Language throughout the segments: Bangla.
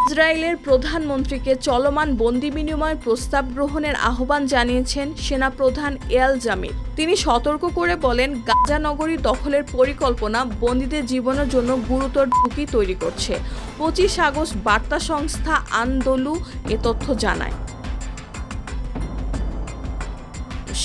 ইসরায়েলের প্রধানমন্ত্রীকে চলমান বন্দি বিনিময়ের প্রস্তাব গ্রহণের আহ্বান জানিয়েছেন সেনাপ্রধান এয়াল জামির। তিনি সতর্ক করে বলেন, গাজা নগরী দখলের পরিকল্পনা বন্দীদের জীবনের জন্য গুরুতর ঝুঁকি তৈরি করছে। 25 আগস্ট বার্তা সংস্থা আনদোলু এ তথ্য জানায়।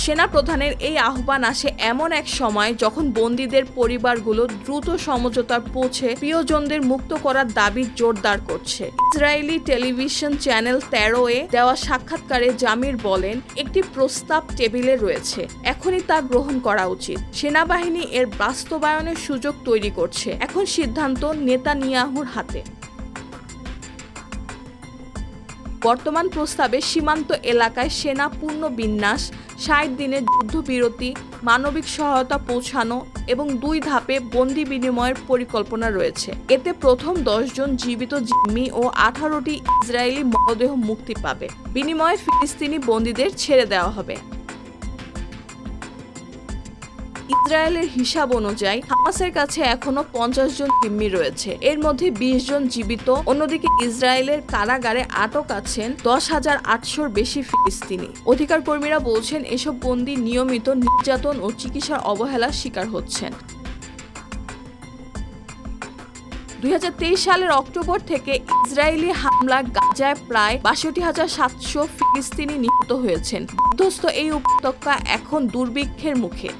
সেনাপ্রধানের এই আহ্বান আসে এমন এক সময় যখন বন্দীদের পরিবারগুলো দ্রুত সমঝোতার পৌঁছে প্রিয়জনদের মুক্ত করার দাবি জোরদার করছে। ইসরায়েলি টেলিভিশন চ্যানেল 13-এ দেওয়া সাক্ষাৎকারে জামির বলেন, একটি প্রস্তাব টেবিলে রয়েছে, এখনই তা গ্রহণ করা উচিত। সেনাবাহিনী এর বাস্তবায়নের সুযোগ তৈরি করছে। এখন সিদ্ধান্ত নেতানিয়াহুর হাতে। বর্তমান প্রস্তাবে সীমান্ত এলাকায় সেনা পুনর্বিন্যাস, 60 দিনের যুদ্ধবিরতি, মানবিক সহায়তা পৌঁছানো এবং 2 ধাপে বন্দি বিনিময়ের পরিকল্পনা রয়েছে। এতে প্রথম 10 জন জীবিত জিম্মি ও 18টি ইসরায়েলি মরদেহ মুক্তি পাবে। বিনিময়ে ফিলিস্তিনি বন্দীদের ছেড়ে দেওয়া হবে। ইসরায়েলের হিসাব অনুযায়ী হামাসের কাছে এখনো 50 জন জিম্মি রয়েছে। এর মধ্যে 20 জন জীবিত। অন্যদিকে ইসরায়েলের কারাগারে আটক আছেন 10,800-র বেশি ফিলিস্তিনি। অধিকার কর্মীরা বলছেন, এসব বন্দী নিয়মিত নির্যাতন ও চিকিৎসার অবহেলার শিকার হচ্ছেন। 2023 সালের অক্টোবর থেকে ইসরায়েলি হামলা গাজায় প্রায় 62,700 ফিলিস্তিনি নিহত হয়েছেন। বিধ্বস্ত এই উপত্যকা এখন দুর্ভিক্ষের মুখে।